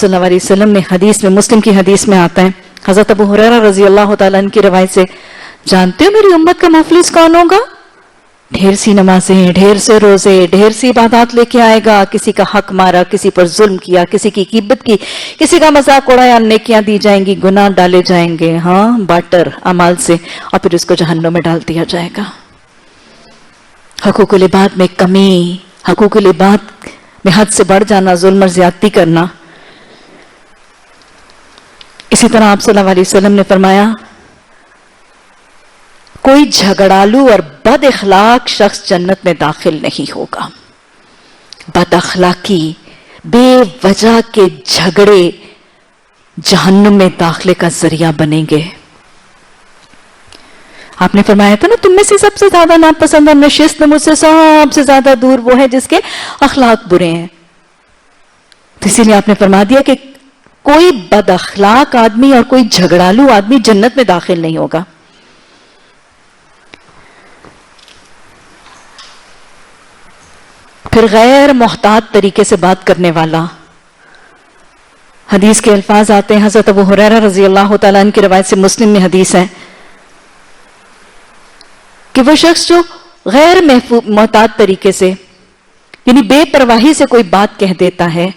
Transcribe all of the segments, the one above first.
صلی اللہ علیہ وسلم نے حدیث میں، مسلم کی حدیث میں آتا ہے، حضرت ابو ہریرہ رضی اللہ تعالیٰ عنہ کی روایت سے، جانتے ہو میری امت کا مفلس کون ہوگا؟ ڈھیر سی نمازیں، ڈھیر سے روزے، ڈھیر سی عبادات لے کے آئے گا، کسی کا حق مارا، کسی پر ظلم کیا، کسی کی غیبت کی، کسی کا مذاق اڑایا، نیکیاں دی جائیں گی، گناہ ڈالے جائیں گے، ہاں باٹر اعمال سے، اور پھر اس کو جہنم میں ڈال دیا جائے گا۔ حقوق العباد میں کمی، حقوق العباد میں حد سے بڑھ جانا، ظلم اور زیادتی کرنا۔ اسی طرح آپ صلی اللہ علیہ وسلم نے فرمایا، کوئی جھگڑالو اور بد اخلاق شخص جنت میں داخل نہیں ہوگا۔ بد اخلاقی، بے وجہ کے جھگڑے جہنم میں داخلے کا ذریعہ بنیں گے۔ آپ نے فرمایا تھا نا، تم میں سے سب سے زیادہ ناپسند اور نشست مجھ سے سب سے زیادہ دور وہ ہے جس کے اخلاق برے ہیں۔ تو اسی لیے آپ نے فرما دیا کہ کوئی بد اخلاق آدمی اور کوئی جھگڑالو آدمی جنت میں داخل نہیں ہوگا۔ پھر غیر محتاط طریقے سے بات کرنے والا، حدیث کے الفاظ آتے ہیں، حضرت ابو ہریرہ رضی اللہ تعالیٰ عنہ کی روایت سے مسلم میں حدیث ہے کہ وہ شخص جو غیر محتاط طریقے سے، یعنی بے پرواہی سے کوئی بات کہہ دیتا ہے،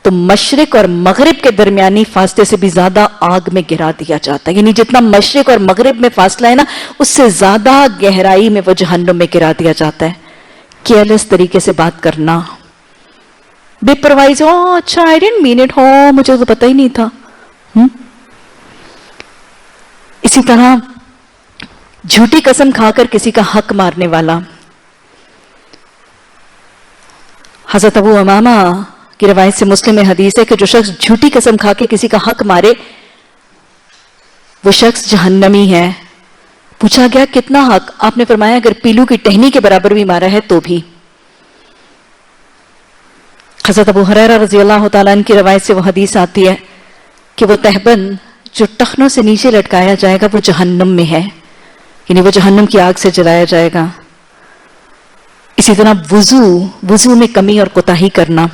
تو مشرق اور مغرب کے درمیانی فاصلے سے بھی زیادہ آگ میں گرا دیا جاتا ہے۔ یعنی جتنا مشرق اور مغرب میں فاصلہ ہے نا، اس سے زیادہ گہرائی میں وہ جہنم میں گرا دیا جاتا ہے۔ کیئرلیس طریقے سے بات کرنا، بے پرواہی سے، اچھا I didn't mean it، مجھے تو پتہ ہی نہیں تھا۔ اسی طرح جھوٹی قسم کھا کر کسی کا حق مارنے والا، حضرت ابو امامہ کی روایت سے مسلم میں حدیث ہے کہ جو شخص جھوٹی قسم کھا کے کسی کا حق مارے وہ شخص جہنمی ہے۔ پوچھا گیا کتنا حق؟ آپ نے فرمایا اگر پیلو کی ٹہنی کے برابر بھی مارا ہے تو بھی۔ حضرت ابو ہریرہ رضی اللہ تعالیٰ عنہ کی روایت سے وہ حدیث آتی ہے کہ وہ تہبند جو ٹخنوں سے نیچے لٹکایا جائے گا وہ جہنم میں ہے، یعنی وہ جہنم کی آگ سے جلایا جائے گا۔ اسی طرح وضو میں کمی اور کوتاہی کرنا،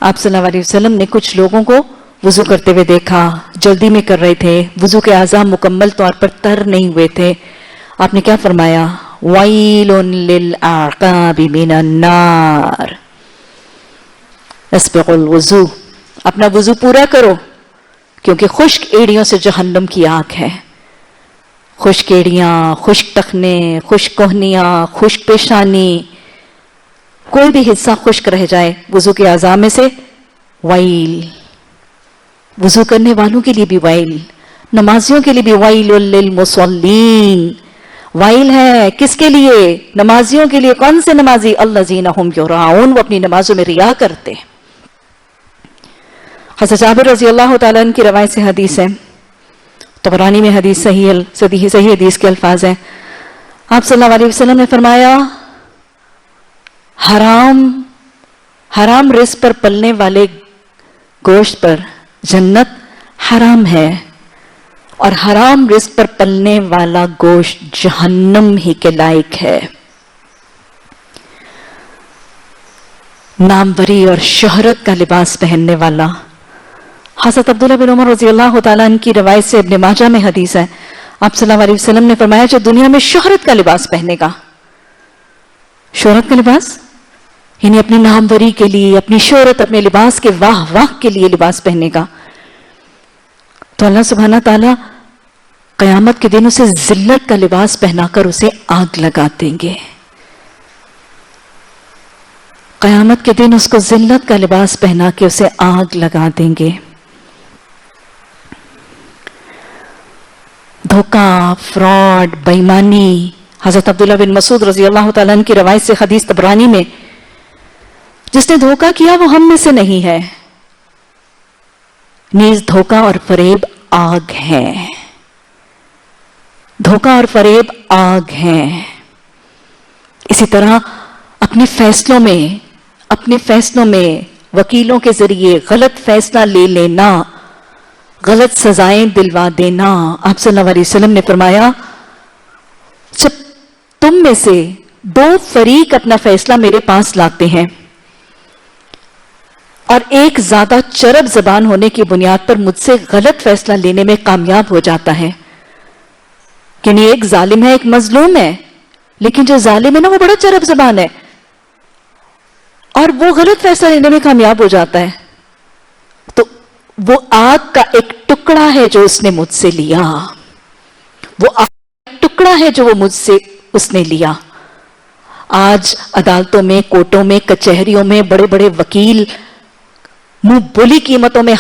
آپ صلی اللہ علیہ وسلم نے کچھ لوگوں کو وضو کرتے ہوئے دیکھا، جلدی میں کر رہے تھے، وضو کے اعضاء مکمل طور پر تر نہیں ہوئے تھے۔ آپ نے کیا فرمایا؟ وَيْلٌ لِلْأَعْقَابِ مِنَ النَّارِ، اسبغوا الوضو، اپنا وضو پورا کرو کیونکہ خشک ایڑیوں سے جہنم کی آگ ہے۔ خشک ایڑیاں، خشک ٹخنے، خشک کوہنیاں، خشک پیشانی، کوئی بھی حصہ خشک رہ جائے وضو کے اعضاء میں سے، ویل، وضو کرنے والوں کے لیے بھی ویل، نمازیوں کے لیے بھی ویل للمصلین، ویل ہے کس کے لیے؟ نمازیوں کے لیے۔ کون سے نمازی؟ الذین ھم یراؤن، وہ اپنی نمازوں میں ریا کرتے۔ حضرت جابر رضی اللہ تعالیٰ عنہ کی روایت سے حدیث ہے، طبرانی میں حدیث صحیح حدیث کے الفاظ ہیں، آپ صلی اللہ علیہ وسلم نے فرمایا حرام رزق پر پلنے والے گوشت پر جنت حرام ہے، اور حرام رزق پر پلنے والا گوشت جہنم ہی کے لائق ہے۔ ناموری اور شہرت کا لباس پہننے والا، حضرت عبداللہ بن عمر رضی اللہ تعالیٰ عنہ کی روایت سے ابن ماجہ میں حدیث ہے، آپ صلی اللہ علیہ وسلم نے فرمایا جو دنیا میں شہرت کا لباس پہنے گا، شہرت کا لباس یعنی اپنی ناموری کے لیے، اپنی شہرت، اپنے لباس کے واہ واہ کے لیے لباس پہنے گا، تو اللہ سبحانہ تعالیٰ قیامت کے دن اسے ذلت کا لباس پہنا کر اسے آگ لگا دیں گے۔ قیامت کے دن اس کو ذلت کا لباس پہنا کے اسے آگ لگا دیں گے۔ دھوکہ، فراڈ، بے ایمانی، حضرت عبداللہ بن مسعود رضی اللہ تعالیٰ عنہ کی روایت سے حدیث طبرانی میں، جس نے دھوکہ کیا وہ ہم میں سے نہیں ہے، نیز دھوکہ اور فریب آگ ہے، دھوکہ اور فریب آگ ہے۔ اسی طرح اپنے فیصلوں میں وکیلوں کے ذریعے غلط فیصلہ لے لینا، غلط سزائیں دلوا دینا، آپ صلی اللہ علیہ وسلم نے فرمایا جب تم میں سے دو فریق اپنا فیصلہ میرے پاس لاتے ہیں اور ایک زیادہ چرب زبان ہونے کی بنیاد پر مجھ سے غلط فیصلہ لینے میں کامیاب ہو جاتا ہے. یعنی ایک ظالم ہے، ایک مظلوم ہے، لیکن جو ظالم ہے نا وہ بڑا چرب زبان ہے اور وہ غلط فیصلہ لینے میں کامیاب ہو جاتا ہے. تو وہ آگ کا ایک ٹکڑا ہے جو اس نے مجھ سے لیا، وہ آگ کا ٹکڑا ہے جو وہ مجھ سے اس نے لیا. آج عدالتوں میں، کورٹوں میں، کچہریوں میں بڑے بڑے وکیل منہ بولی قیمتوں میں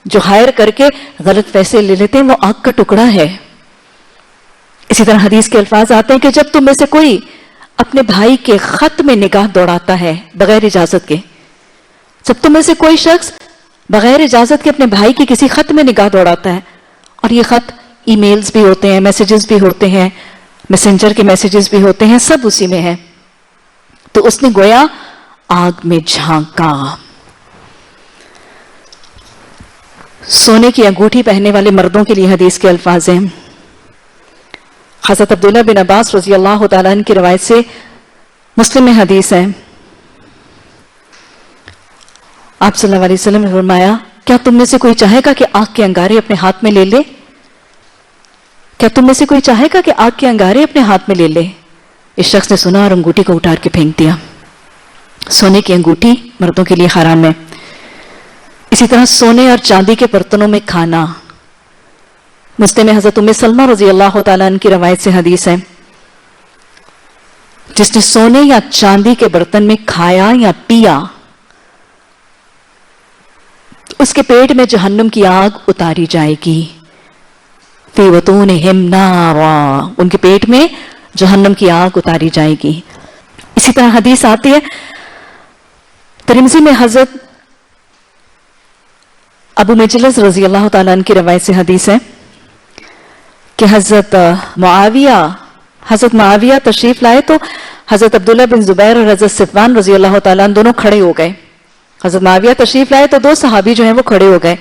جو ہائر کر کے غلط فیصلے لے لیتے ہیں، وہ آگ کا ٹکڑا ہے. اسی طرح حدیث کے الفاظ آتے ہیں کہ جب تم میں سے کوئی اپنے بھائی کے خط میں نگاہ دوڑاتا ہے بغیر اجازت کے، جب تم میں سے کوئی شخص بغیر اجازت کے اپنے بھائی کے کسی خط میں نگاہ دوڑاتا ہے، اور یہ خط ای میلز بھی ہوتے ہیں، میسیجز بھی ہوتے ہیں، میسنجر کے میسیجز بھی ہوتے ہیں، سب اسی میں ہے، تو اس نے گویا آگ میں جھانکا. سونے کی انگوٹھی پہننے والے مردوں کے لیے حدیث کے الفاظ ہیں. حضرت عبداللہ بن عباس رضی اللہ تعالیٰ عنہ کی روایت سے مسلم میں حدیث ہے، آپ صلی اللہ علیہ وسلم نے فرمایا کیا تم میں سے کوئی چاہے گا کہ آگ کے انگارے اپنے ہاتھ میں لے لے؟ کیا تم میں سے کوئی چاہے گا کہ آگ کے انگارے اپنے ہاتھ میں لے لے؟ اس شخص نے سنا اور انگوٹھی کو اٹھار کے پھینک دیا. سونے کی انگوٹھی مردوں کے لیے حرام ہے. اسی طرح سونے اور چاندی کے برتنوں میں کھانا. مسلم میں حضرت ام سلمہ رضی اللہ تعالیٰ عنہ کی روایت سے حدیث ہے، جس نے سونے یا چاندی کے برتن میں کھایا یا پیا اس کے پیٹ میں جہنم کی آگ اتاری جائے گی. فی بطونہم نارا، ان کے پیٹ میں جہنم کی آگ اتاری جائے گی. اسی طرح حدیث آتی ہے ترمذی میں حضرت ابو مجلس رضی اللہ تعالیٰ عنہ کی روایت سے حدیث ہے کہ حضرت معاویہ تشریف لائے تو حضرت عبداللہ بن زبیر اور حضرت صفوان رضی اللہ تعالیٰ عنہ دونوں کھڑے ہو گئے. حضرت معاویہ تشریف لائے تو دو صحابی جو ہیں وہ کھڑے ہو گئے.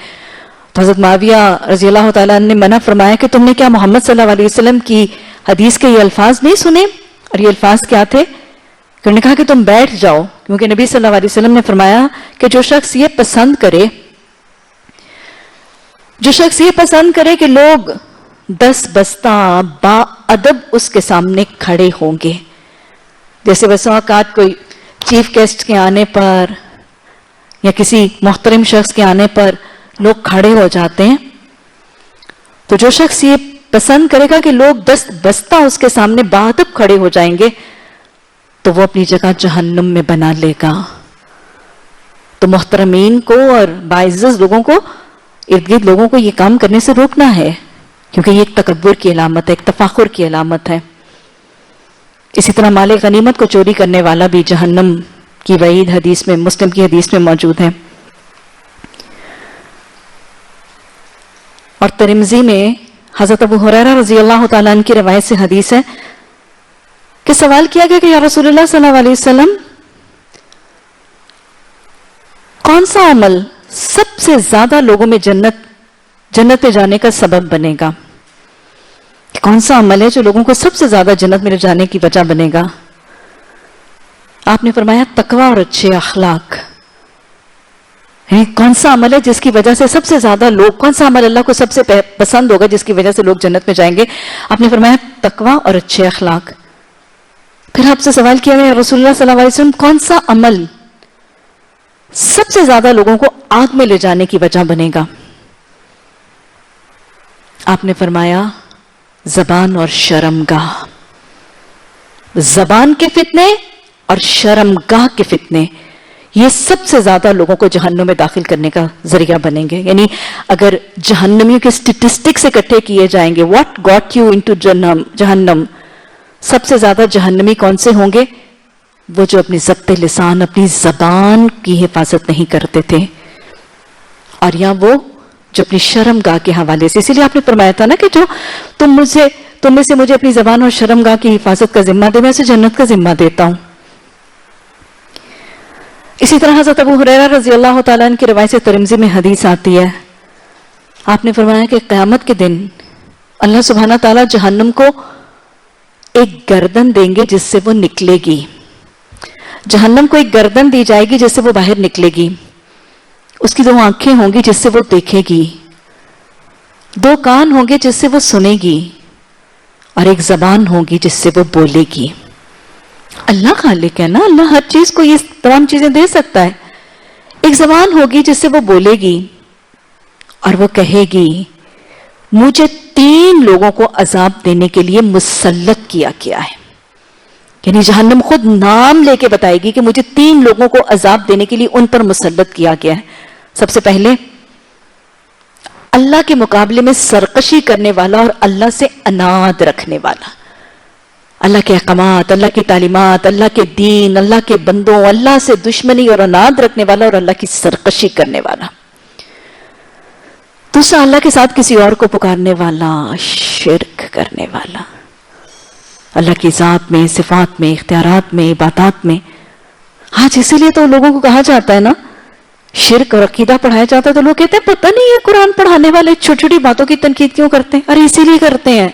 تو حضرت معاویہ رضی اللہ تعالیٰ عنہ نے منع فرمایا کہ تم نے کیا محمد صلی اللہ علیہ وسلم کی حدیث کے یہ الفاظ نہیں سنے؟ اور یہ الفاظ کیا تھے؟ کہ انہوں نے کہا کہ تم بیٹھ جاؤ، کیونکہ نبی صلی اللہ علیہ وسلم نے فرمایا کہ جو شخص یہ پسند کرے کہ لوگ 10 بستہ با ادب اس کے سامنے کھڑے ہوں گے. جیسے بس اوقات کوئی چیف گیسٹ کے آنے پر یا کسی محترم شخص کے آنے پر لوگ کھڑے ہو جاتے ہیں، تو جو شخص یہ پسند کرے گا کہ لوگ 10 بستہ اس کے سامنے با ادب کھڑے ہو جائیں گے تو وہ اپنی جگہ جہنم میں بنا لے گا. تو محترمین کو اور باعزت لوگوں کو، ارد گرد لوگوں کو یہ کام کرنے سے روکنا ہے، کیونکہ یہ ایک تکبر کی علامت ہے، ایک تفاخر کی علامت ہے. اسی طرح مال غنیمت کو چوری کرنے والا بھی جہنم کی وعید حدیث میں، مسلم کی حدیث میں موجود ہے. اور ترمذی میں حضرت ابو ہریرہ رضی اللہ تعالیٰ عنہ کی روایت سے حدیث ہے کہ سوال کیا گیا کہ یا رسول اللہ صلی اللہ علیہ وسلم، کون سا عمل سب سے زیادہ لوگوں میں جنت میں جانے کا سبب بنے گا؟ کون سا عمل ہے جو لوگوں کو سب سے زیادہ جنت میں جانے کی وجہ بنے گا؟ آپ نے فرمایا تقوی اور اچھے اخلاق. یعنی کون سا عمل ہے جس کی وجہ سے سب سے زیادہ لوگ، کون سا عمل اللہ کو سب سے پسند ہوگا جس کی وجہ سے لوگ جنت میں جائیں گے؟ آپ نے فرمایا تقوی اور اچھے اخلاق. پھر آپ سے سوال کیا گیا رسول اللہ صلی اللہ علیہ وسلم، کون سا عمل سب سے زیادہ لوگوں کو آگ میں لے جانے کی وجہ بنے گا؟ آپ نے فرمایا زبان اور شرمگاہ. زبان کے فتنے اور شرمگاہ کے فتنے، یہ سب سے زیادہ لوگوں کو جہنم میں داخل کرنے کا ذریعہ بنیں گے. یعنی اگر جہنمیوں کے سٹیٹسٹکس اکٹھے کیے جائیں گے، واٹ گاٹ یو انٹو جہنم، سب سے زیادہ جہنمی کون سے ہوں گے؟ وہ جو اپنی ضبط لسان، اپنی زبان کی حفاظت نہیں کرتے تھے، اور یا وہ جو اپنی شرمگاہ کے حوالے سے. اسی لیے آپ نے فرمایا تھا نا کہ جو تم میں سے مجھے اپنی زبان اور شرمگاہ کی حفاظت کا ذمہ دے، میں اسے جنت کا ذمہ دیتا ہوں. اسی طرح حضرت ابو ہریرہ رضی اللہ تعالیٰ عنہ کی روایت سے ترمذی میں حدیث آتی ہے، آپ نے فرمایا کہ قیامت کے دن اللہ سبحانہ تعالیٰ جہنم کو ایک گردن دیں گے جس سے وہ نکلے گی. جہنم کو ایک گردن دی جائے گی جس سے وہ باہر نکلے گی. اس کی 2 آنکھیں ہوں گی جس سے وہ دیکھے گی، 2 کان ہوں گے جس سے وہ سنے گی، اور 1 زبان ہوگی جس سے وہ بولے گی۔ اللہ خالق ہے نا، اللہ ہر چیز کو یہ تمام چیزیں دے سکتا ہے۔ 1 زبان ہوگی جس سے وہ بولے گی اور وہ کہے گی مجھے 3 لوگوں کو عذاب دینے کے لیے مسلط کیا گیا ہے، یعنی جہنم خود نام لے کے بتائے گی کہ مجھے 3 لوگوں کو عذاب دینے کے لیے ان پر مسلط کیا گیا ہے۔ سب سے پہلے اللہ کے مقابلے میں سرکشی کرنے والا اور اللہ سے اناد رکھنے والا، اللہ کے احکامات، اللہ کی تعلیمات، اللہ کے دین، اللہ کے بندوں، اللہ سے دشمنی اور اناد رکھنے والا اور اللہ کی سرکشی کرنے والا۔ دوسرا، اللہ کے ساتھ کسی اور کو پکارنے والا، شرک کرنے والا، اللہ کی ذات میں، صفات میں، اختیارات میں، عبادات میں۔ آج اسی لیے تو لوگوں کو کہا جاتا ہے نا، شرک اور عقیدہ پڑھایا جاتا ہے تو لوگ کہتے ہیں پتہ نہیں ہے قرآن پڑھانے والے چھوٹی چھوٹی باتوں کی تنقید کیوں کرتے ہیں۔ ارے اسی لیے کرتے ہیں،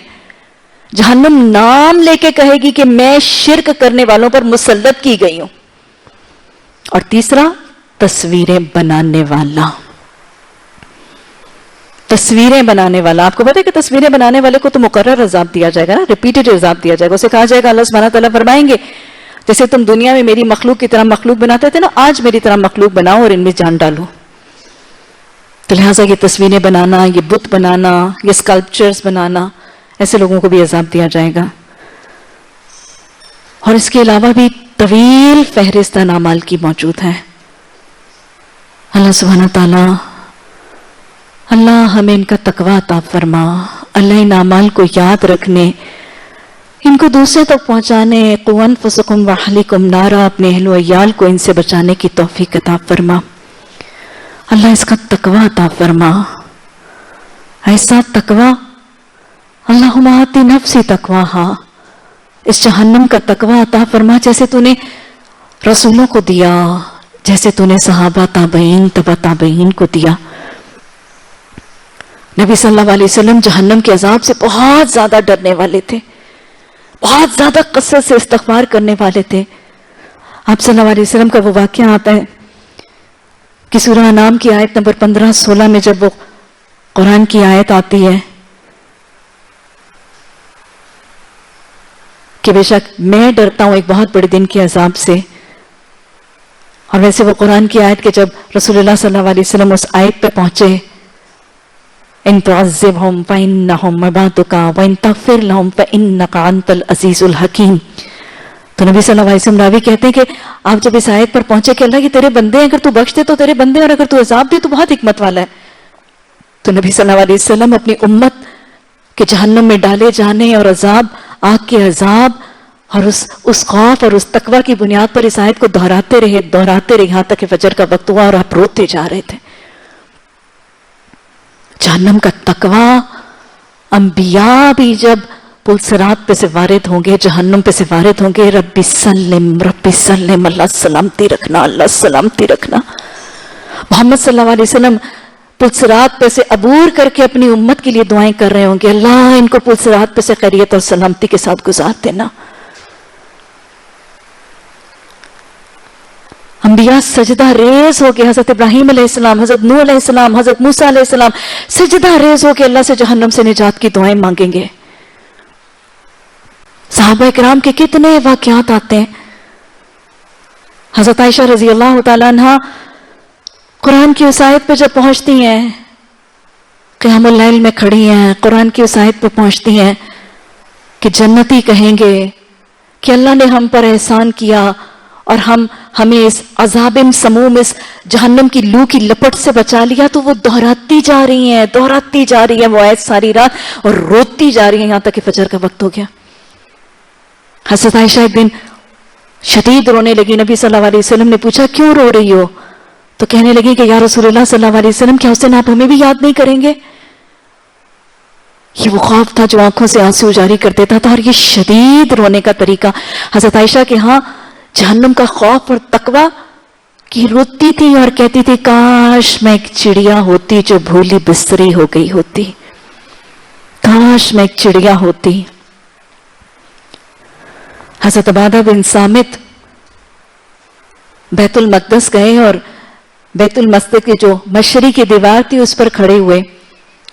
جہنم نام لے کے کہے گی کہ میں شرک کرنے والوں پر مسلط کی گئی ہوں۔ اور تیسرا، تصویریں بنانے والا، تصویریں بنانے والا۔ آپ کو پتہ ہے کہ تصویریں بنانے والے کو تو مقرر عذاب دیا جائے گا، ریپیٹڈ عذاب دیا جائے گا۔ اسے کہا جائے گا، اللہ سبحانہ تعالیٰ فرمائیں گے جیسے تم دنیا میں میری مخلوق کی طرح مخلوق بناتے تھے نا، آج میری طرح مخلوق بناؤ اور ان میں جان ڈالو۔ تو لہٰذا یہ تصویریں بنانا، یہ بت بنانا، یہ اسکلپچرز بنانا، ایسے لوگوں کو بھی عذاب دیا جائے گا۔ اور اس کے علاوہ بھی طویل فہرست اعمال کی موجود ہے۔ اللہ سبحانہ تعالیٰ، اللہ ہمیں ان کا تقویٰ عطا فرما، اللہ ان اعمال کو یاد رکھنے، ان کو دوسرے تک پہنچانے، قوا انفسکم واہلیکم نارا، اپنے اہل و عیال کو ان سے بچانے کی توفیق عطا فرما۔ اللہ اس کا تقویٰ عطا فرما، ایسا تقویٰ، اللہم آتی نفسی تقواہا، اس جہنم کا تقویٰ عطا فرما جیسے تو نے رسولوں کو دیا، جیسے تو نے صحابہ تابعین تبع تابعین کو دیا۔ نبی صلی اللہ علیہ وسلم جہنم کے عذاب سے بہت زیادہ ڈرنے والے تھے، بہت زیادہ کثرت سے استغفار کرنے والے تھے۔ آپ صلی اللہ علیہ وسلم کا وہ واقعہ آتا ہے کہ سورہ انعام کی آیت نمبر 15-16 میں جب وہ قرآن کی آیت آتی ہے کہ بے شک میں ڈرتا ہوں ایک بہت بڑے دن کے عذاب سے، اور ویسے وہ قرآن کی آیت کے جب رسول اللہ صلی اللہ علیہ وسلم اس آیت پہ پہنچے، ان تعذبہم فإنہم عبادک وان تغفر لہم فإنک انت العزیز الحکیم۔ تو نبی صلی اللہ علیہ وسلم راوی کہتے ہیں کہ آپ جب اس آیت پر پہنچے کہ اللہ کی تیرے بندے ہیں، اگر تو بخش دے تو تیرے بندے ہیں، اور اگر تو عذاب دے تو بہت حکمت والا ہے۔ تو نبی صلی اللہ علیہ وسلم اپنی امت کے جہنم میں ڈالے جانے اور عذاب، آگ کے عذاب اور اس خوف اور اس تقوی کی بنیاد پر اس آیت کو دہراتے رہے یہاں تک کہ فجر کا وقت ہوا اور آپ روتے جا رہے تھے۔ جہنم کا تقوی، انبیاء بھی جب پل صراط پہ سے وارد ہوں گے، جہنم پہ سے وارد ہوں گے، رب سلم، اللہ سلامتی رکھنا، اللہ سلامتی رکھنا۔ محمد صلی اللہ علیہ وسلم پل صراط پہ سے عبور کر کے اپنی امت کے لیے دعائیں کر رہے ہوں گے، اللہ ان کو پل صراط پہ سے خیریت اور سلامتی کے ساتھ گزار دینا۔ انبیاء سجدہ ریز ہو کے، حضرت ابراہیم علیہ السلام، حضرت نوح علیہ السلام، حضرت موسیٰ علیہ السلام سجدہ ریز ہو کے اللہ سے جہنم سے نجات کی دعائیں مانگیں گے۔ صحابہ کرام کے کتنے واقعات آتے ہیں۔ حضرت عائشہ رضی اللہ تعالیٰ عنہ قرآن کی اس آیت پہ جب پہنچتی ہیں، قیام اللیل میں کھڑی ہیں، قرآن کی اس آیت پہ پہنچتی ہیں کہ جنتی کہیں گے کہ اللہ نے ہم پر احسان کیا اور ہمیں اس عذاب سموم، اس جہنم کی لو کی لپٹ سے بچا لیا، تو وہ دہراتی جا رہی ہیں وہ آیت ساری رات اور روتی جا رہی ہیں یہاں تک کہ فجر کا وقت ہو گیا۔ حضرت عائشہ ایک دن شدید رونے لگی، نبی صلی اللہ علیہ وسلم نے پوچھا کیوں رو رہی ہو؟ تو کہنے لگی کہ یا رسول اللہ صلی اللہ علیہ وسلم، کیا حسین آپ ہمیں بھی یاد نہیں کریں گے؟ یہ وہ خوف تھا جو آنکھوں سے آنسو جاری کر دیتا تھا، اور یہ شدید رونے کا طریقہ حضرت عائشہ کے ہاں جہنم کا خوف اور تقوی کی روتی تھی اور کہتی تھی کاش میں ایک چڑیا ہوتی جو بھولی بستری ہو گئی ہوتی، کاش میں ایک چڑیا ہوتی۔ حضرت عبادہ بن صامت بیت المقدس گئے اور بیت المقدس کی جو مشرقی دیوار تھی اس پر کھڑے ہوئے،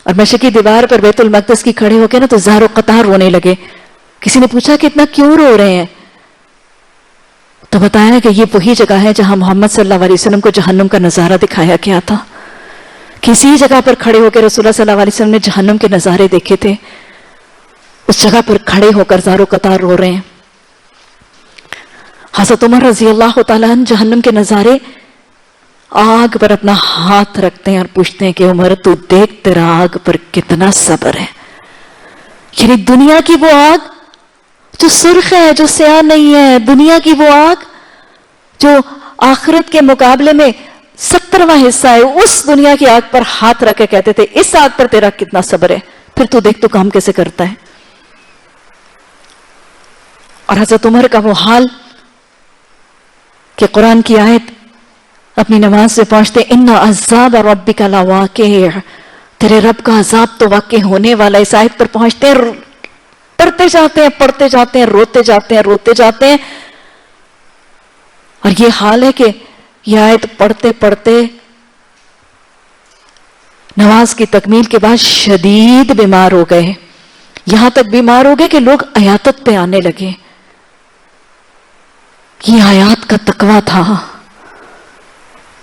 اور مشرقی دیوار پر بیت المقدس کی کھڑے ہو کے نا تو زار و قطار رونے لگے. کسی نے پوچھا کہ اتنا کیوں رو رہے ہیں؟ تو بتایا کہ یہ وہی جگہ ہے جہاں محمد صلی اللہ علیہ وسلم کو جہنم کا نظارہ دکھایا گیا تھا. کسی جگہ پر کھڑے ہو کے رسول اللہ صلی اللہ علیہ وسلم نے جہنم کے نظارے دیکھے تھے، اس جگہ پر کھڑے ہو کر زار و قطار رو رہے ہیں. حضرت عمر رضی اللہ تعالیٰ عنہ جہنم کے نظارے آگ پر اپنا ہاتھ رکھتے ہیں اور پوچھتے ہیں کہ عمر تو دیکھ تیرا آگ پر کتنا صبر ہے. یعنی دنیا کی وہ آگ جو سرخ ہے، جو سیاہ نہیں ہے، دنیا کی وہ آگ جو آخرت کے مقابلے میں 70واں حصہ ہے، اس دنیا کی آگ پر ہاتھ رکھ کے کہتے تھے اس آگ پر تیرا کتنا صبر ہے، پھر تو دیکھ تو کام کیسے کرتا ہے. اور حضرت عمر کا وہ حال کہ قرآن کی آیت اپنی نماز سے پہنچتے ان عذاب ربک لواقع، تیرے رب کا عذاب تو واقع ہونے والا. اس آیت پر پہنچتے ہیں، پڑھتے جاتے ہیں، پڑھتے جاتے ہیں، روتے جاتے ہیں، روتے جاتے ہیں. اور یہ حال ہے کہ یہ آیت پڑھتے پڑھتے نماز کی تکمیل کے بعد شدید بیمار ہو گئے. یہاں تک بیمار ہو گئے کہ لوگ عیادت پہ آنے لگے. یہ آیات کا تقویٰ تھا،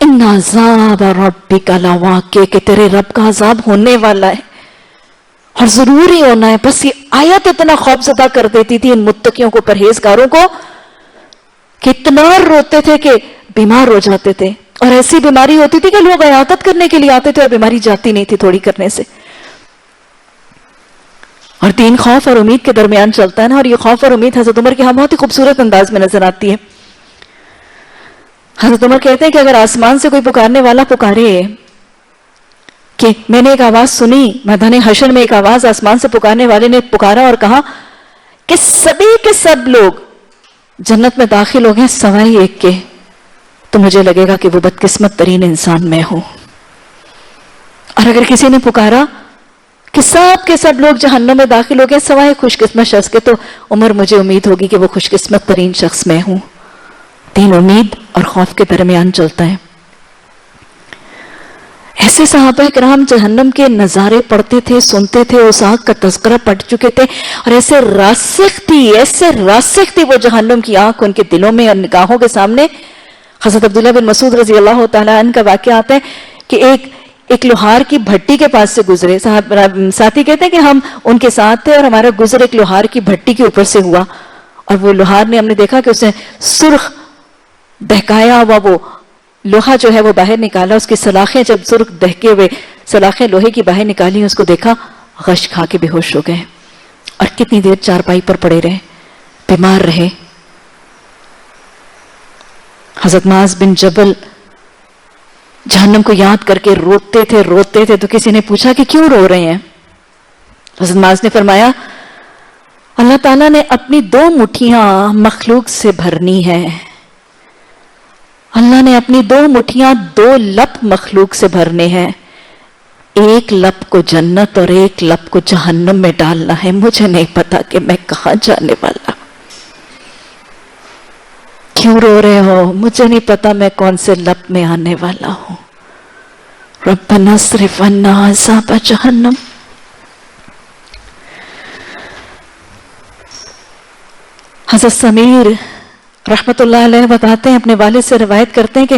ان عذاب ربک لواقع، کہ تیرے رب کا عذاب ہونے والا ہے اور ضرور ہی ہونا ہے. بس یہ آیت اتنا خوف زدہ کر دیتی تھی ان متقیوں کو، پرہیزگاروں کو، کہ اتنا روتے تھے کہ بیمار ہو جاتے تھے. اور ایسی بیماری ہوتی تھی کہ لوگ عیادت کرنے کے لیے آتے تھے اور بیماری جاتی نہیں تھی تھوڑی کرنے سے. اور دین خوف اور امید کے درمیان چلتا ہے نا، اور یہ خوف اور امید حضرت عمر کے ہاں بہت ہی خوبصورت انداز میں نظر آتی ہے. حضرت عمر کہتے ہیں کہ اگر آسمان سے کوئی پکارنے والا پکارے کہ میں نے ایک آواز سنی میدان حشر میں، ایک آواز آسمان سے پکارنے والے نے پکارا اور کہا کہ سبھی کے سب لوگ جنت میں داخل ہو گئے سوائے ایک کے، تو مجھے لگے گا کہ وہ بدقسمت ترین انسان میں ہوں. اور اگر کسی نے پکارا کہ سب کے سب لوگ جہنم میں داخل ہو گئے سوائے خوش قسمت شخص کے، تو عمر مجھے امید ہوگی کہ وہ خوش قسمت ترین شخص میں ہوں. دین امید اور خوف کے درمیان چلتا ہے. ایسے صحابہ کرام جہنم کے نظارے پڑھتے تھے، سنتے تھے، اس آگ کا تذکرہ پڑھ چکے تھے، اور ایسے راسخ تھی وہ جہنم کی آنکھ ان کے دلوں میں اور نگاہوں کے سامنے. حضرت عبداللہ بن مسعود رضی اللہ تعالیٰ عنہ کا واقعہ آتا ہے کہ ایک لوہار کی بھٹی کے پاس سے گزرے. ساتھی کہتے ہیں کہ ہم ان کے ساتھ تھے اور ہمارا گزر ایک لوہار کی بھٹی کے اوپر سے ہوا، اور وہ لوہار نے، ہم نے دیکھا کہ اس نے سرخ دہکایا ہوا وہ لوہا جو ہے وہ باہر نکالا، اس کی سلاخیں جب سرخ دہکے ہوئے سلاخیں لوہے کی باہر نکالی، اس کو دیکھا، غش کھا کے بے ہوش ہو گئے. اور کتنی دیر چارپائی پر پڑے رہے، بیمار رہے. حضرت معاذ بن جبل جہنم کو یاد کر کے روتے تھے. تو کسی نے پوچھا کہ کیوں رو رہے ہیں؟ حضرت معاذ نے فرمایا اللہ تعالیٰ نے اپنی 2 مٹھیاں مخلوق سے بھرنی ہے. اللہ نے اپنی 2 مٹھیاں 2 لپ مخلوق سے بھرنے ہیں، ایک لپ کو جنت اور ایک لپ کو جہنم میں ڈالنا ہے. مجھے نہیں پتا کہ میں کہاں جانے والا. کیوں رو رہے ہو؟ مجھے نہیں پتا میں کون سے لپ میں آنے والا ہوں. ربنا اصرف عنا عذاب جہنم. حضرت سمیر رحمت اللہ علیہ بتاتے ہیں، اپنے والد سے روایت کرتے ہیں کہ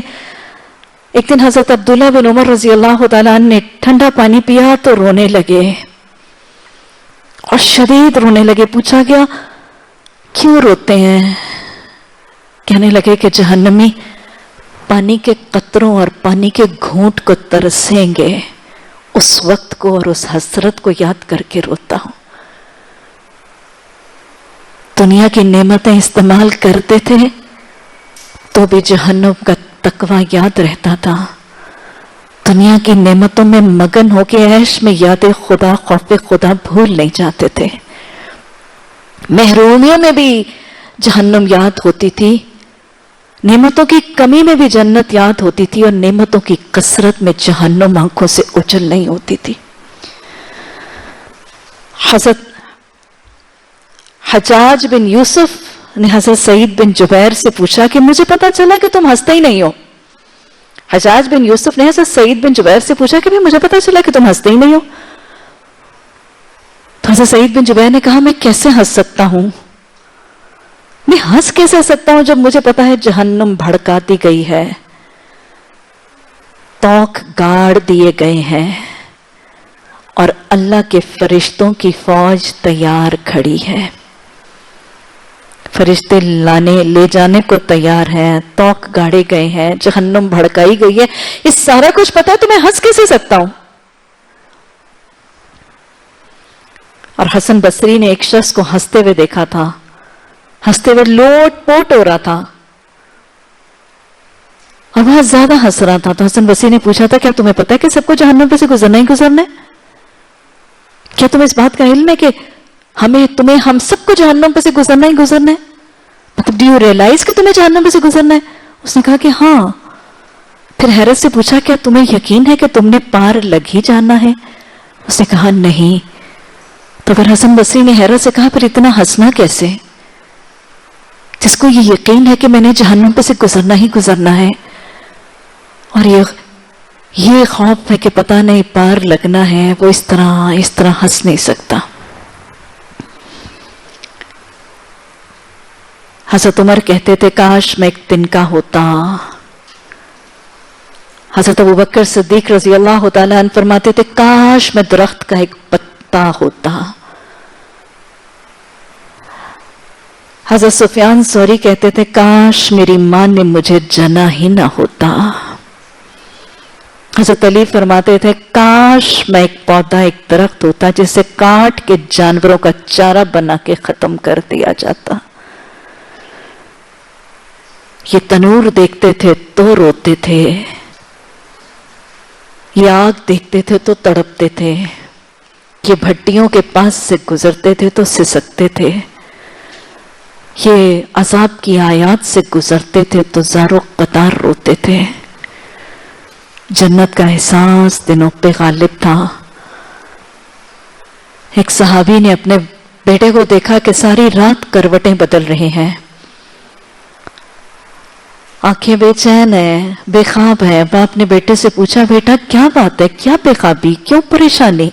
ایک دن حضرت عبداللہ بن عمر رضی اللہ تعالیٰ عنہ نے ٹھنڈا پانی پیا تو رونے لگے، اور شدید رونے لگے. پوچھا گیا کیوں روتے ہیں؟ کہنے لگے کہ جہنمی پانی کے قطروں اور پانی کے گھونٹ کو ترسیں گے، اس وقت کو اور اس حسرت کو یاد کر کے روتا ہوں. دنیا کی نعمتیں استعمال کرتے تھے تو بھی جہنم کا تقویٰ یاد رہتا تھا. دنیا کی نعمتوں میں مگن ہو کے عیش میں یاد خدا، خوف خدا بھول نہیں جاتے تھے. محرومیوں میں بھی جہنم یاد ہوتی تھی، نعمتوں کی کمی میں بھی جنت یاد ہوتی تھی، اور نعمتوں کی کثرت میں جہنم آنکھوں سے اوجھل نہیں ہوتی تھی. حضرت حجاج بن یوسف نے حضرت سعید بن جبیر سے پوچھا کہ مجھے پتا چلا کہ تم ہنستے ہی نہیں ہو. حجاج بن یوسف نے حضرت سعید بن جبیر سے پوچھا کہ مجھے پتا چلا کہ تم ہنستے ہی نہیں ہو. تو حضرت سعید بن جبیر نے کہا میں کیسے ہنس سکتا ہوں, میں ہنس کیسے سکتا ہوں جب مجھے پتا ہے جہنم بھڑکا دی گئی ہے, توق گاڑ دیے گئے ہیں اور اللہ کے فرشتوں کی فوج تیار کھڑی ہے, فرشتے لے جانے کو تیار ہیں, توق گاڑے گئے ہیں, جہنم بھڑکائی گئی ہے, یہ سارا کچھ پتا ہے تو میں ہنس کیسے سکتا ہوں. اور حسن بصری نے ایک شخص کو ہنستے ہوئے دیکھا تھا, ہنستے ہوئے لوٹ پوٹ ہو رہا تھا اور بہت زیادہ ہنس رہا تھا. تو حسن بصری نے پوچھا تھا کیا تمہیں پتا ہے کہ سب کو جہنم پہ سے گزرنا ہی گزرنا ہے؟ کیا تمہیں اس بات کا علم ہے کہ ہم سب کو جہنم پہ سے گزرنا ہی گزرنا ہے؟ مطلب ڈو یو ریئلائز کہ تمہیں جہنم پہ سے گزرنا ہے؟ اس نے کہا کہ ہاں. پھر حیرت سے پوچھا کیا تمہیں یقین ہے کہ تم نے پار لگ ہی جانا ہے؟ اس نے کہا نہیں. تو پھر حسن بصری نے حیرت سے کہا پھر اتنا ہنسنا کیسے جس کو یہ یقین ہے کہ میں نے جہنم پہ سے گزرنا ہی گزرنا ہے, اور یہ خوف ہے کہ پتہ نہیں پار لگنا ہے, وہ اس طرح ہنس نہیں سکتا. حضرت عمر کہتے تھے کاش میں ایک تنکا ہوتا. حضرت ابوبکر صدیق رضی اللہ تعالیٰ عنہ فرماتے تھے کاش میں درخت کا ایک پتا ہوتا. حضرت سفیان ثوری کہتے تھے کاش میری ماں نے مجھے جنا ہی نہ ہوتا. حضرت علی فرماتے تھے کاش میں ایک پودا ایک درخت ہوتا جسے کاٹ کے جانوروں کا چارہ بنا کے ختم کر دیا جاتا. یہ تنور دیکھتے تھے تو روتے تھے, یہ آگ دیکھتے تھے تو تڑپتے تھے, یہ بھٹیوں کے پاس سے گزرتے تھے تو سسکتے تھے, یہ عذاب کی آیات سے گزرتے تھے تو زارو قطار روتے تھے. جنت کا احساس دنوں پہ غالب تھا. ایک صحابی نے اپنے بیٹے کو دیکھا کہ ساری رات کروٹیں بدل رہے ہیں, آنکھیں بے چین ہے, بے خواب ہے. باپ نے بیٹے سے پوچھا بیٹا کیا بات ہے, کیا بے خوابی, کیوں پریشانی؟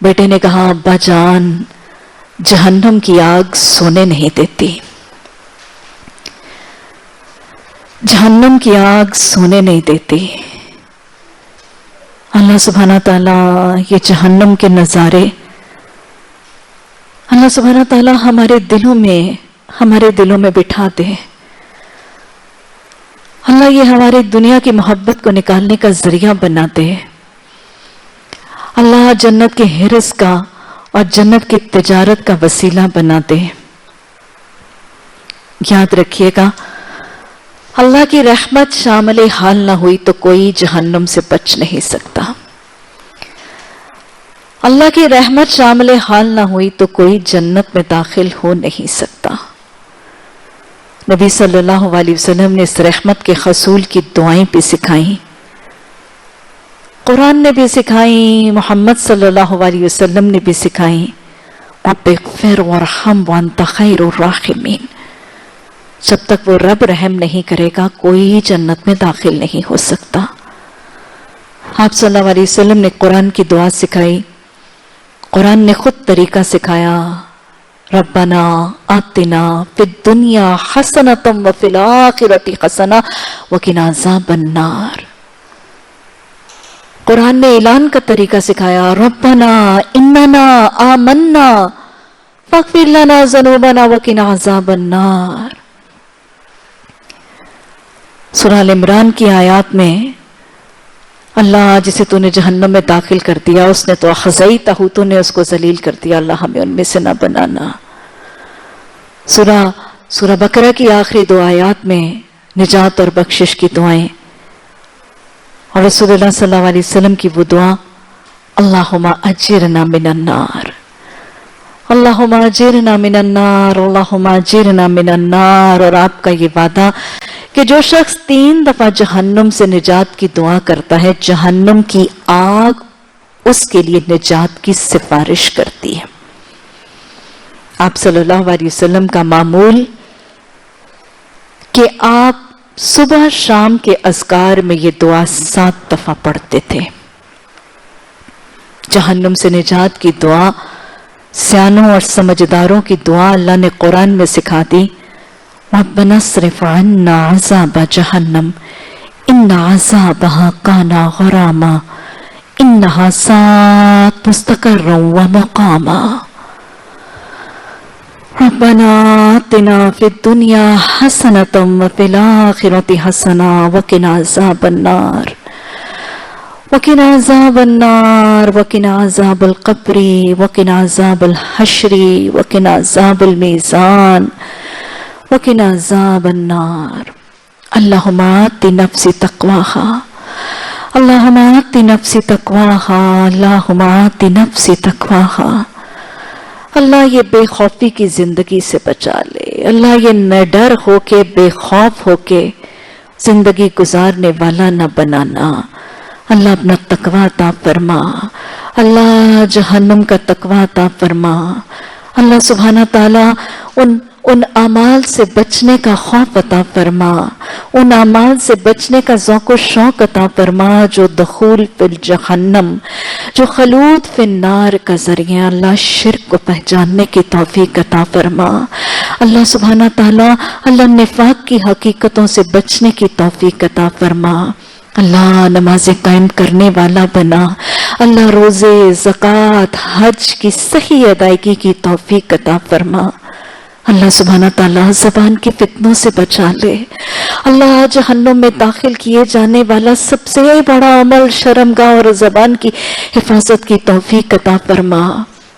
بیٹے نے کہا ابا جان جہنم کی آگ سونے نہیں دیتی, جہنم کی آگ سونے نہیں دیتی. اللہ سبحانہ تعالیٰ یہ جہنم کے نظارے اللہ سبحانہ تعالیٰ ہمارے دلوں میں بٹھا دے. اللہ یہ ہماری دنیا کی محبت کو نکالنے کا ذریعہ بنا دے. اللہ جنت کے حرص کا اور جنت کی تجارت کا وسیلہ بنا دے. یاد رکھیے گا اللہ کی رحمت شامل حال نہ ہوئی تو کوئی جہنم سے بچ نہیں سکتا. اللہ کی رحمت شامل حال نہ ہوئی تو کوئی جنت میں داخل ہو نہیں سکتا. نبی صلی اللہ علیہ وسلم نے اس رحمت کے حصول کی دعائیں بھی سکھائیں, قرآن نے بھی سکھائیں, محمد صلی اللہ علیہ وسلم نے بھی سکھائیں. رب اغفر وارحم وانت خیر الراحمین. جب تک وہ رب رحم نہیں کرے گا کوئی جنت میں داخل نہیں ہو سکتا. آپ صلی اللہ علیہ وسلم نے قرآن کی دعا سکھائی, قرآن نے خود طریقہ سکھایا. ربنا آتنا فی الدنیا حسنۃ وفی الآخرۃ حسنۃ وقنا عذاب النار. قرآن نے اعلان کا طریقہ سکھایا, ربنا اننا آمنا فاغفر لنا ذنوبنا وقنا عذاب النار. سورہ ال عمران کی آیات میں اللہ جسے تو نے جہنم میں داخل کر دیا اس نے تو اخزیتہ, تو نے اس کو ذلیل کر دیا, اللہ ہمیں ان میں سے نہ بنانا. سورہ بقرہ کی آخری دو آیات میں نجات اور بخشش کی دعائیں, اور رسول اللہ صلی اللہ علیہ وسلم کی وہ دعا اللہم اجرنا من النار, اللہم اجرنا من النار, اللہم اجرنا من النار. اور آپ کا یہ وعدہ کہ جو شخص 3 دفعہ جہنم سے نجات کی دعا کرتا ہے جہنم کی آگ اس کے لیے نجات کی سفارش کرتی ہے. آپ صلی اللہ علیہ وسلم کا معمول کہ آپ صبح شام کے اذکار میں یہ دعا 7 دفعہ پڑھتے تھے. جہنم سے نجات کی دعا، سیانوں اور سمجھداروں کی دعا اللہ نے قرآن میں سکھا دی. ربنا اصرف عنا عذاب جہنم ان عذابها کان غراما انہا ساءت مستقرا ومقاما. ربنا آتنا فی الدنیا حسنۃ وفی الآخرۃ حسنۃ وقنا عذاب النار وقنا عذاب النار وقنا عذاب القبر وقنا عذاب الحشر وقنا عذاب المیزان وقنا عذاب النار. اللہم آت نفسی تقواها اللہم آت نفسی تقواها اللہم آت نفسی تقواها. اللہ یہ بے خوفی کی زندگی سے بچا لے. اللہ یہ نڈر ہو کے بے خوف ہو کے زندگی گزارنے والا نہ بنانا. اللہ اپنا تقوی عطا فرما. اللہ جہنم کا تقوی عطا فرما. اللہ سبحانہ تعالیٰ ان اعمال سے بچنے کا خوف عطا فرما، ان اعمال سے بچنے کا ذوق و شوق عطا فرما جو دخول فی الجہنم، جو خلود فی النار کا ذریعہ. اللہ شرک کو پہچاننے کی توفیق عطا فرما. اللہ سبحانہ تعالیٰ اللہ نفاق کی حقیقتوں سے بچنے کی توفیق عطا فرما. اللہ نماز قائم کرنے والا بنا. اللہ روزے، زکوٰۃ، حج کی صحیح ادائیگی کی توفیق عطا فرما. اللہ سبحانہ تعالیٰ زبان کی فتنوں سے بچا لے. اللہ جہنم میں داخل کیے جانے والا سب سے بڑا عمل شرمگاہ اور زبان کی حفاظت کی توفیق عطا فرما.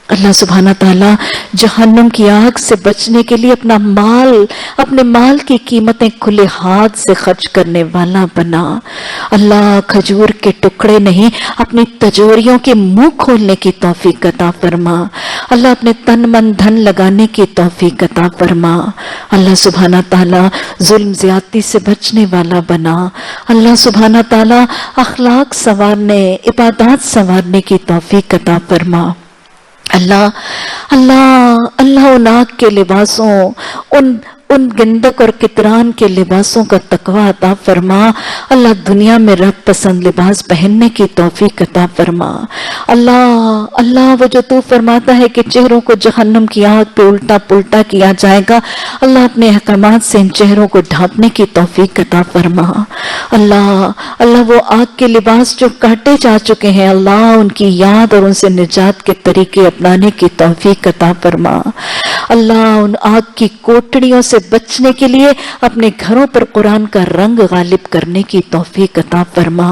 اللہ سبحانہ تعالیٰ جہنم کی آگ سے بچنے کے لیے اپنے مال کی قیمتیں کھلے ہاتھ سے خرچ کرنے والا بنا. اللہ کھجور کے ٹکڑے نہیں اپنی تجوریوں کے منہ کھولنے کی توفیق عطا فرما. اللہ اپنے تن من دھن لگانے کی توفیق عطا فرما. اللہ سبحانہ تعالیٰ ظلم زیادتی سے بچنے والا بنا. اللہ سبحانہ تعالیٰ اخلاق سنوارنے، عبادات سنوارنے کی توفیق عطا فرما. اللہ ان آگ کے لباسوں، ان گندک اور کتران کے لباسوں کا تقوی عطا فرما. اللہ دنیا میں رب پسند لباس پہننے کی توفیق عطا فرما. اللہ وہ جو تو فرماتا ہے کہ چہروں کو جہنم کی آگ پہ الٹا پلٹا کیا جائے گا، اللہ اپنے احکامات سے ان چہروں کو ڈھانپنے کی توفیق عطا فرما. اللہ وہ آگ کے لباس جو کاٹے جا چکے ہیں، اللہ ان کی یاد اور ان سے نجات کے طریقے اپنانے کی توفیق عطا فرما. اللہ ان آگ کی کوٹڑیوں سے بچنے کے لیے اپنے گھروں پر قرآن کا رنگ غالب کرنے کی توفیق عطا فرما.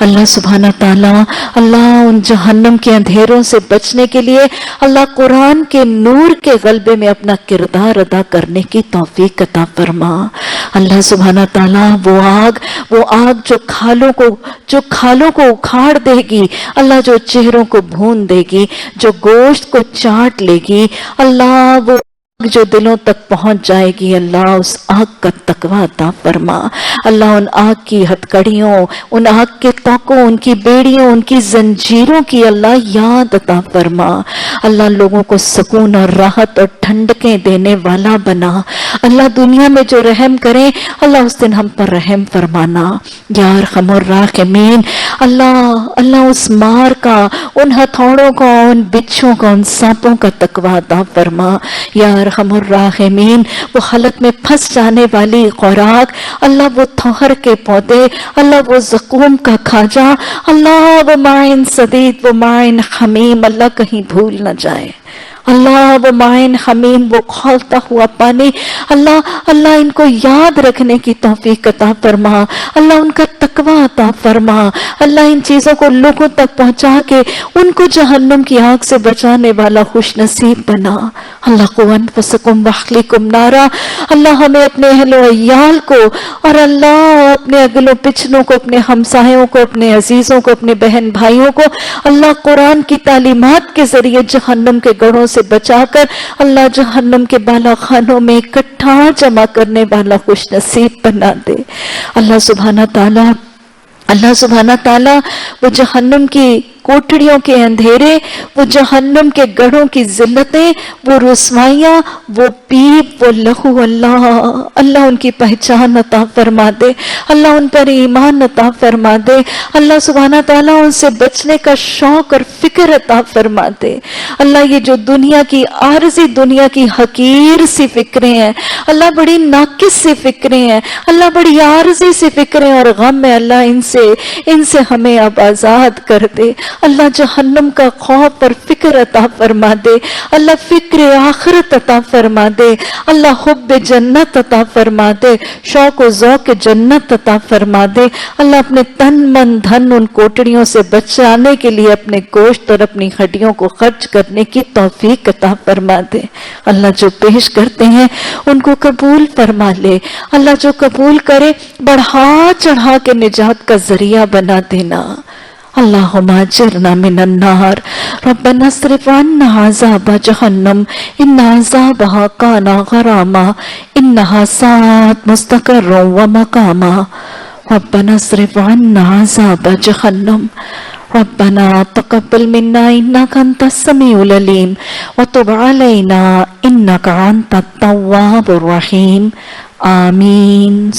اللہ سبحانہ تعالیٰ اللہ ان جہنم کے اندھیروں سے بچنے کے لیے اللہ قرآن کے نور کے غلبے میں اپنا کردار ادا کرنے کی توفیق عطا فرما. اللہ سبحانہ تعالیٰ وہ آگ جو کھالوں کو اکھاڑ دے گی، اللہ جو چہروں کو بھون دے گی، جو گوشت کو چاٹ لے گی، اللہ وہ جو دلوں تک پہنچ جائے گی، اللہ اس آگ کا تقوی عطا فرما. اللہ ان آگ کی ہتھکڑیوں، ان آگ کے توقوں، ان کی بیڑیوں، ان کی زنجیروں کی اللہ یاد عطا فرما. اللہ لوگوں کو سکون اور راحت اور ٹھنڈکیں دینے والا بنا. اللہ دنیا میں جو رحم کرے اللہ اس دن ہم پر رحم فرمانا. یا ارحم الراحمین، اللہ اس مار کا، ان ہتھوڑوں کا، ان بچھوں کا، ان سانپوں کا تقوی عطا فرما. یا ارحم الراحمین، وہ حلق میں پھنس جانے والی خوراک، اللہ وہ تھوہر کے پودے، اللہ وہ زقوم کا کھاجا، اللہ وہ مائن سدید، وہ مائن حمیم اللہ کہیں بھول نہ جائے. اللہ وہ مائن حمیم، وہ کھولتا ہوا پانی، اللہ ان کو یاد رکھنے کی توفیق عطا فرما. اللہ ان کا تقوی عطا فرما. اللہ ان چیزوں کو لوگوں تک پہنچا کے ان کو جہنم کی آگ سے بچانے والا خوش نصیب بنا. اللہ قوا انفسکم واہلیکم نارا، اللہ ہمیں اپنے اہل و عیال کو اور اللہ اپنے اگل و پچھلوں کو، اپنے ہمسایوں کو، اپنے عزیزوں کو، اپنے بہن بھائیوں کو اللہ قرآن کی تعلیمات کے ذریعے جہنم کے گڑھوں سے بچا کر اللہ جہنم کے بالا خانوں میں اکٹھا جمع کرنے والا خوش نصیب بنا دے. اللہ سبحانہ تعالیٰ اللہ سبحانہ تعالیٰ وہ جہنم کی کوٹڑیوں کے اندھیرے، وہ جہنم کے گڑھوں کی ذلتیں، وہ رسوائیاں، وہ پیپ، وہ لہو، اللہ ان کی پہچان عطا فرما دے، اللہ ان پر ایمان عطا فرما دے، اللہ سبحانہ تعالیٰ ان سے بچنے کا شوق اور فکر عطا فرما دے۔ اللہ یہ جو دنیا کی عارضی دنیا کی حقیر سی فکریں ہیں، اللہ بڑی ناقص سی فکریں ہیں، اللہ بڑی عارضی سی فکریں اور غم ہے، اللہ ان سے ہمیں اب آزاد کر دے۔ اللہ جہنم کا خوف اور فکر عطا فرما دے، اللہ فکر آخرت عطا فرما دے، اللہ حب جنت عطا فرما دے، شوق و ذوق جنت عطا فرما دے۔ اللہ اپنے تن من دھن ان کوٹڑیوں سے بچانے کے لیے اپنے گوشت اور اپنی ہڈیوں کو خرچ کرنے کی توفیق عطا فرما دے۔ اللہ جو پیش کرتے ہیں ان کو قبول فرما لے، اللہ جو قبول کرے بڑھا چڑھا کے نجات کا ذریعہ بنا دینا۔ اللہم اجرنا من النار، ربنا اصرف عنا عذاب جہنم ان عذابها کان غراما انہا ساءت مستقرا ومقاما، ربنا اصرف عنا عذاب جہنم، ربنا تقبل منا انک انت السمیع العلیم وتب علینا انک انت التواب الرحیم، آمین۔